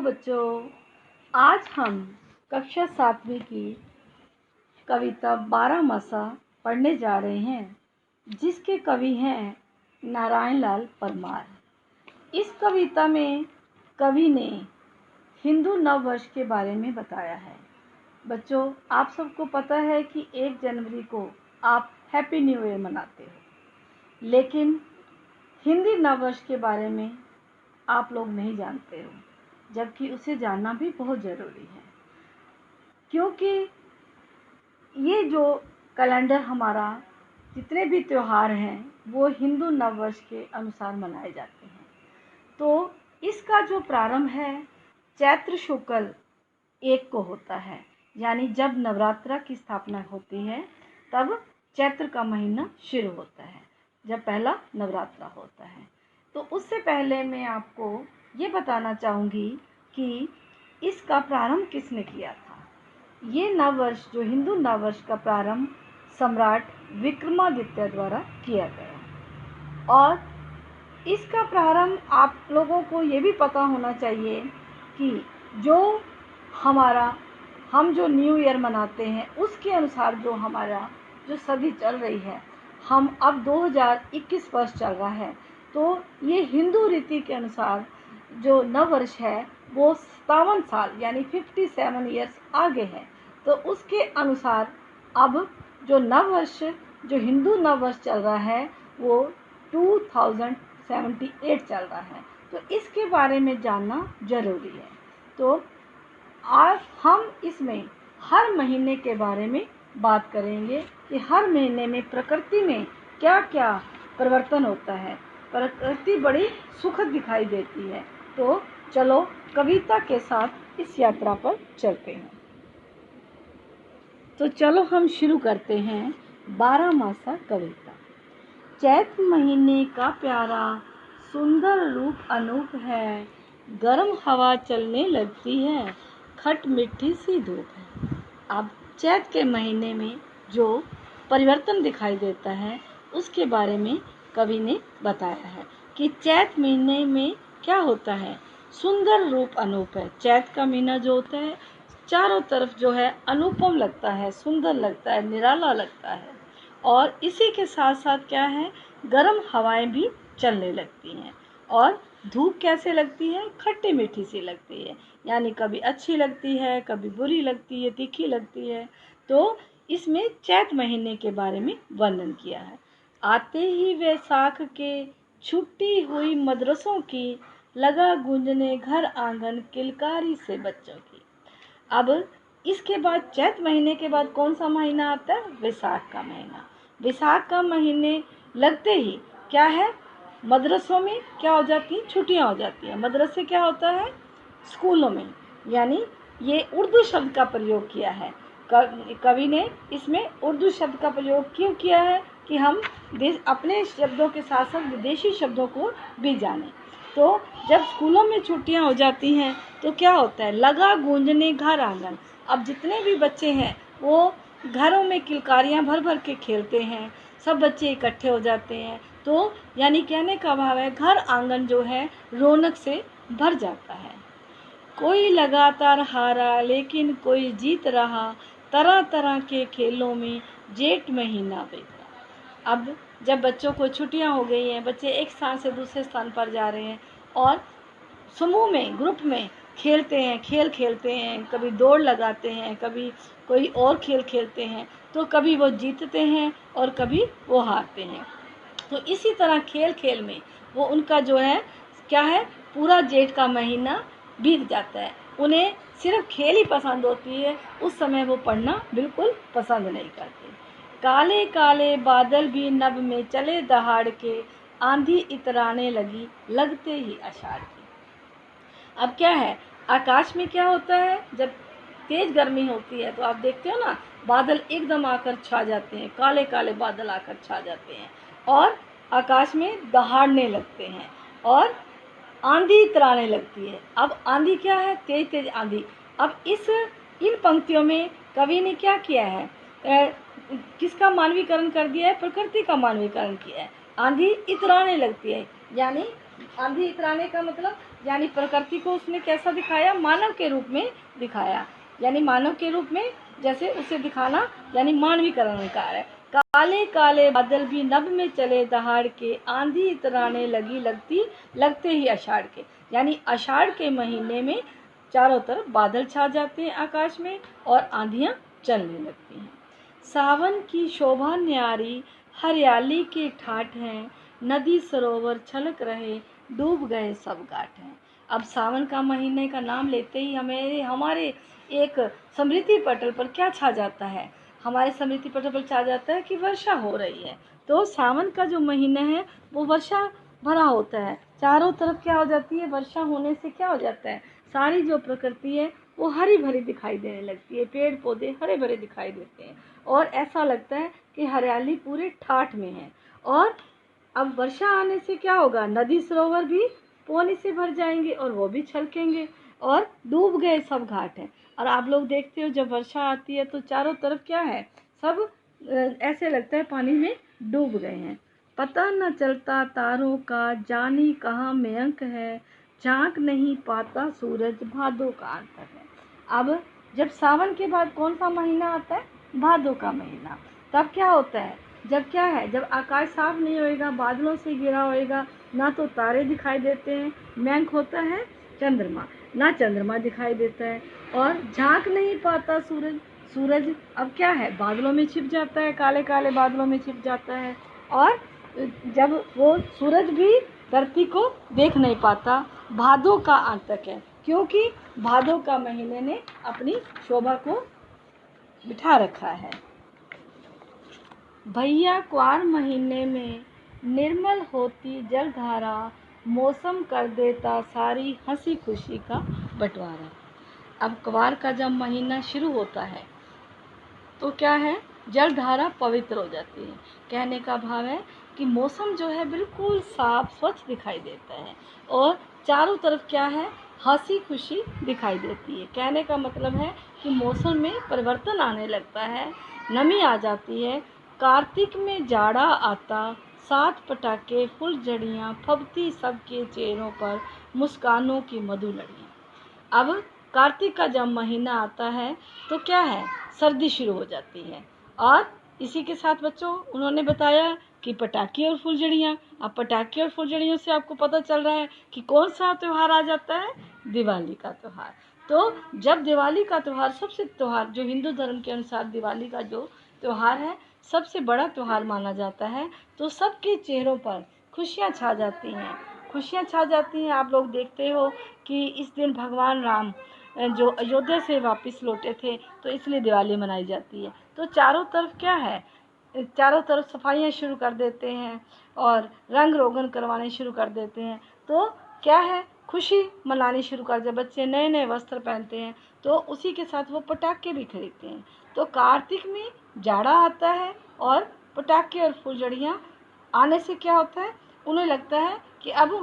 बच्चों, आज हम कक्षा 7वीं की कविता बारहमासा पढ़ने जा रहे हैं, जिसके कवि हैं नारायण लाल परमार। इस कविता में कवि ने हिंदू नववर्ष के बारे में बताया है। बच्चों, आप सबको पता है कि 1 जनवरी को आप हैप्पी न्यू ईयर मनाते हो, लेकिन हिंदी नववर्ष के बारे में आप लोग नहीं जानते हो, जबकि उसे जानना भी बहुत ज़रूरी है, क्योंकि ये जो कैलेंडर हमारा जितने भी त्यौहार हैं वो हिंदू नववर्ष के अनुसार मनाए जाते हैं। तो इसका जो प्रारंभ है चैत्र शुक्ल 1 को होता है, यानी जब नवरात्रा की स्थापना होती है तब चैत्र का महीना शुरू होता है, जब पहला नवरात्रा होता है। तो उससे पहले मैं आपको ये बताना चाहूँगी कि इसका प्रारंभ किसने किया था। ये नववर्ष, जो हिंदू नववर्ष का प्रारंभ सम्राट विक्रमादित्य द्वारा किया गया। और इसका प्रारंभ आप लोगों को ये भी पता होना चाहिए कि हम जो न्यू ईयर मनाते हैं उसके अनुसार जो हमारा जो सदी चल रही है, हम अब 2021 वर्ष चल रहा है, तो ये हिंदू रीति के अनुसार जो नववर्ष है वो 57 साल यानी 57 ईयर्स आगे है। तो उसके अनुसार अब जो नववर्ष, जो हिंदू नववर्ष चल रहा है वो 2078 चल रहा है। तो इसके बारे में जानना जरूरी है। तो आज हम इसमें हर महीने के बारे में बात करेंगे कि हर महीने में प्रकृति में क्या क्या परिवर्तन होता है। प्रकृति बड़ी सुखद दिखाई देती है। तो चलो कविता के साथ इस यात्रा पर चलते हैं। तो चलो हम शुरू करते हैं बारहमासा कविता। चैत्र महीने का प्यारा सुंदर रूप अनूप है, गर्म हवा चलने लगती है, खट मिठी सी धूप है। अब चैत्र के महीने में जो परिवर्तन दिखाई देता है उसके बारे में कवि ने बताया है कि चैत्र महीने में क्या होता है। सुंदर रूप अनूप है। चैत्र का महीना जो होता है चारों तरफ जो है अनुपम लगता है, सुंदर लगता है, निराला लगता है। और इसी के साथ साथ क्या है, गर्म हवाएं भी चलने लगती हैं। और धूप कैसे लगती है, खट्टी मीठी सी लगती है, यानी कभी अच्छी लगती है, कभी बुरी लगती है, तीखी लगती है। तो इसमें चैत्र महीने के बारे में वर्णन किया है। आते ही वैसाख के छुट्टी हुई मदरसों की, लगा गूंजने घर आंगन किलकारी से बच्चों की। अब इसके बाद चैत्र महीने के बाद कौन सा महीना आता है, वैसाख का महीना। वैसाख का महीने लगते ही क्या है, मदरसों में क्या हो जाती है, छुट्टियां हो जाती है। मदरसे क्या होता है, स्कूलों में, यानी ये उर्दू शब्द का प्रयोग किया है। कवि ने इसमें उर्दू शब्द का प्रयोग क्यों किया है कि हम अपने शब्दों के साथ साथ विदेशी शब्दों को भी जानें। तो जब स्कूलों में छुट्टियां हो जाती हैं तो क्या होता है, लगा गूंजने घर आंगन। अब जितने भी बच्चे हैं वो घरों में किलकारियां भर भर के खेलते हैं, सब बच्चे इकट्ठे हो जाते हैं। तो यानी कहने का भाव है घर आंगन जो है रौनक से भर जाता है। कोई लगातार हारा लेकिन कोई जीत रहा, तरह तरह के खेलों में जेठ महीना बीता। अब जब बच्चों को छुट्टियां हो गई हैं, बच्चे एक स्थान से दूसरे स्थान पर जा रहे हैं और समूह में, ग्रुप में खेलते हैं, खेल खेलते हैं, कभी दौड़ लगाते हैं, कभी कोई और खेल खेलते हैं। तो कभी वो जीतते हैं और कभी वो हारते हैं। तो इसी तरह खेल खेल में वो उनका जो है क्या है, पूरा जेठ का महीना बीत जाता है। उन्हें सिर्फ खेल ही पसंद होती है, उस समय वो पढ़ना बिल्कुल पसंद नहीं करते। काले काले बादल भी नभ में चले दहाड़ के, आंधी इतराने लगी लगते ही आषाढ़ की। अब क्या है, आकाश में क्या होता है, जब तेज गर्मी होती है तो आप देखते हो ना, बादल एकदम आकर छा जाते हैं, काले काले बादल आकर छा जाते हैं और आकाश में दहाड़ने लगते हैं और आंधी इतराने लगती है। अब आंधी क्या है, तेज तेज आंधी। अब इन पंक्तियों में कवि ने क्या किया है, किसका मानवीकरण कर दिया है, प्रकृति का मानवीकरण किया है। आंधी इतराने लगती है, यानी आंधी इतराने का मतलब यानी प्रकृति को उसने कैसा दिखाया, मानव के रूप में दिखाया, यानी मानव के रूप में जैसे उसे दिखाना यानी मानवीकरण कार्य है। काले काले बादल भी नभ में चले दहाड़ के, आंधी इतराने लगी लगते ही आषाढ़ के, यानी आषाढ़ के महीने में चारों तरफ बादल छा जाते हैं आकाश में और आंधियां चलने लगती हैं। सावन की शोभा न्यारी हरियाली के ठाठ हैं, नदी सरोवर छलक रहे डूब गए सब घाट हैं। अब सावन का महीने का नाम लेते ही हमारे एक स्मृति पटल पर क्या छा जाता है, हमारे स्मृति पटल पर छा जाता है कि वर्षा हो रही है। तो सावन का जो महीना है वो वर्षा भरा होता है, चारों तरफ क्या हो जाती है, वर्षा होने से क्या हो जाता है, सारी जो प्रकृति है वो हरी भरी दिखाई देने लगती है, पेड़ पौधे हरे भरे दिखाई देते हैं और ऐसा लगता है कि हरियाली पूरे ठाठ में है। और अब वर्षा आने से क्या होगा, नदी सरोवर भी पानी से भर जाएंगे और वो भी छलकेंगे और डूब गए सब घाट हैं। और आप लोग देखते हो जब वर्षा आती है तो चारों तरफ क्या है, सब ऐसे लगता है पानी में डूब गए हैं। पता न चलता तारों का जानी कहाँ मयंक है, झांक नहीं पाता सूरज भादों का अंत है। अब जब सावन के बाद कौन सा महीना आता है, भादों का महीना, तब क्या होता है, जब क्या है, जब आकाश साफ नहीं होएगा, बादलों से घिरा होएगा, ना तो तारे दिखाई देते हैं, मयंक होता है चंद्रमा, ना चंद्रमा दिखाई देता है और झांक नहीं पाता सूरज अब क्या है, बादलों में छिप जाता है, काले काले बादलों में छिप जाता है और जब वो सूरज भी धरती को देख नहीं पाता। भादों का अंत है, क्योंकि भादों का महीने ने अपनी शोभा को बिठा रखा है। भैया क्वार महीने में निर्मल होती जलधारा, मौसम कर देता सारी हंसी खुशी का बंटवारा। अब क्वार का जब महीना शुरू होता है तो क्या है, जलधारा पवित्र हो जाती है। कहने का भाव है कि मौसम जो है बिल्कुल साफ स्वच्छ दिखाई देता है और चारों तरफ क्या है, हंसी खुशी दिखाई देती है। कहने का मतलब है कि मौसम में परिवर्तन आने लगता है, नमी आ जाती है। कार्तिक में जाड़ा आता, साथ पटाखे फुलझड़ियाँ फबती सबके चेहरों पर मुस्कानों की मधु लड़ियाँ। अब कार्तिक का जब महीना आता है तो क्या है, सर्दी शुरू हो जाती है और इसी के साथ बच्चों उन्होंने बताया कि पटाखे और फुलझड़ियाँ। अब पटाखे और फुलझड़ियों से आपको पता चल रहा है कि कौन सा त्यौहार आ जाता है, दिवाली का त्यौहार। तो जब दिवाली का त्यौहार, सबसे त्यौहार जो हिंदू धर्म के अनुसार दिवाली का जो त्यौहार है सबसे बड़ा त्यौहार माना जाता है, तो सबके चेहरों पर खुशियाँ छा जाती हैं, खुशियाँ छा जाती हैं। आप लोग देखते हो कि इस दिन भगवान राम जो अयोध्या से वापस लौटे थे तो इसलिए दिवाली मनाई जाती है। तो चारों तरफ क्या है, चारों तरफ सफाइयाँ शुरू कर देते हैं और रंग रोगन करवाने शुरू कर देते हैं। तो क्या है, खुशी मनानी शुरू कर दे, बच्चे नए नए वस्त्र पहनते हैं तो उसी के साथ वो पटाखे भी खरीदते हैं। तो कार्तिक में जाड़ा आता है और पटाखे और फुलझड़ियाँ आने से क्या होता है, उन्हें लगता है कि अब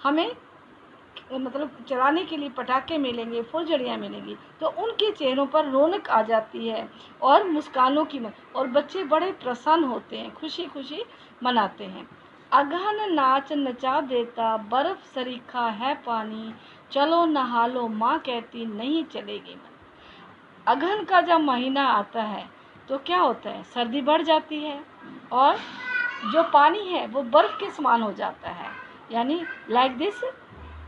हमें मतलब चलाने के लिए पटाखे मिलेंगे, फुलझड़ियाँ मिलेंगी, तो उनके चेहरों पर रौनक आ जाती है और मुस्कानों की और बच्चे बड़े प्रसन्न होते हैं, खुशी खुशी मनाते हैं। अगहन नाच नचा देता, बर्फ सरीखा है पानी, चलो नहा लो माँ कहती नहीं चलेगी मन। अगहन का जब महीना आता है तो क्या होता है, सर्दी बढ़ जाती है और जो पानी है वो बर्फ़ के समान हो जाता है, यानी लाइक दिस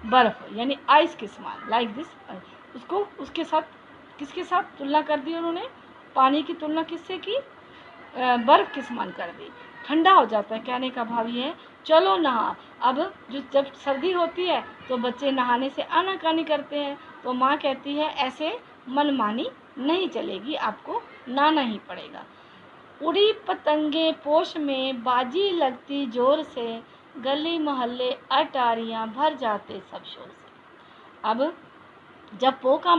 बर्फ़, यानी आइस के समान, लाइक दिस। उसको उसके साथ किसके साथ तुलना कर दी उन्होंने, पानी की तुलना किससे की, बर्फ़ के समान कर दी, ठंडा हो जाता है। कहने का भाव ये है, चलो नहा। अब जब सर्दी होती है तो बच्चे नहाने से आनाकानी करते हैं, तो माँ कहती है ऐसे मनमानी नहीं चलेगी, आपको नहाना ही पड़ेगा। उड़ी पतंगे पोश में बाजी लगती जोर से, गली मोहल्ले अटारियाँ भर जाते सब शोर से। अब जब पोष का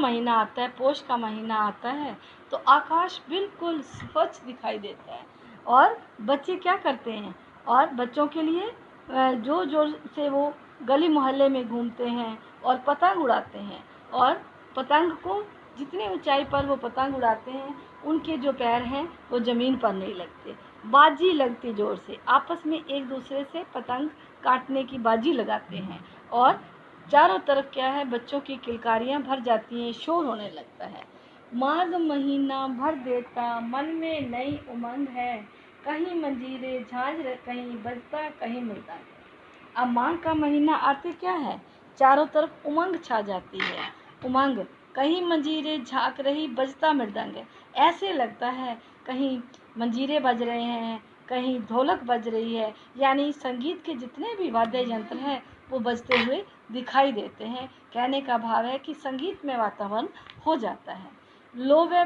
महीना आता है तो आकाश बिल्कुल स्वच्छ दिखाई देता है और बच्चे क्या करते हैं, और बच्चों के लिए जोर जोर से वो गली मोहल्ले में घूमते हैं और पतंग उड़ाते हैं, और पतंग को जितनी ऊंचाई पर वो पतंग उड़ाते हैं उनके जो पैर हैं वो ज़मीन पर नहीं लगते, बाजी लगती जोर से, आपस में एक दूसरे से पतंग काटने की बाजी लगाते हैं और चारों तरफ क्या है, बच्चों की किलकारियां भर जाती हैं, शोर होने लगता है। माघ महीना भर देता मन में नई उमंग है, कहीं मंजीरे झांझ कहीं बजता कहीं मृदंग। अब माघ का महीना आते क्या है, चारों तरफ उमंग छा जाती है, उमंग, कहीं मंजीरे झांक रही बजता मृदंग। ऐसे लगता है कहीं मंजीरे बज रहे हैं, कहीं ढोलक बज रही है, यानी संगीत के जितने भी वाद्य यंत्र हैं वो बजते हुए दिखाई देते हैं। कहने का भाव है कि संगीत में वातावरण हो जाता है। लोवे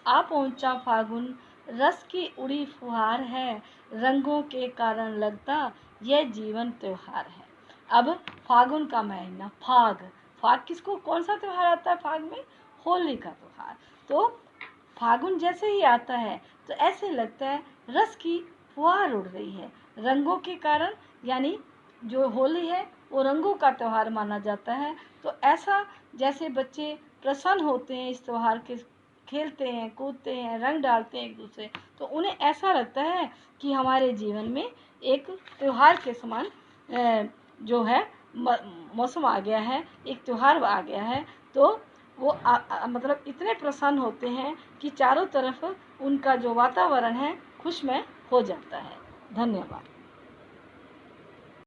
आ पहुँचा फागुन, रस की उड़ी फुहार है, रंगों के कारण लगता यह जीवन त्योहार है। अब फागुन का महीना, फाग, फाग किसको, कौन सा त्योहार आता है फाग में, होली का त्योहार। तो फागुन जैसे ही आता है तो ऐसे लगता है रस की फुहार उड़ रही है, रंगों के कारण, यानी जो होली है वो रंगों का त्योहार माना जाता है। तो ऐसा जैसे बच्चे प्रसन्न होते हैं इस त्योहार के, खेलते हैं कूदते हैं रंग डालते हैं एक दूसरे, तो उन्हें ऐसा लगता है कि हमारे जीवन में एक त्योहार के समान जो है मौसम आ गया है, एक त्योहार आ गया है। तो वो मतलब इतने प्रसन्न होते हैं कि चारों तरफ उनका जो वातावरण है खुशमय हो जाता है। धन्यवाद।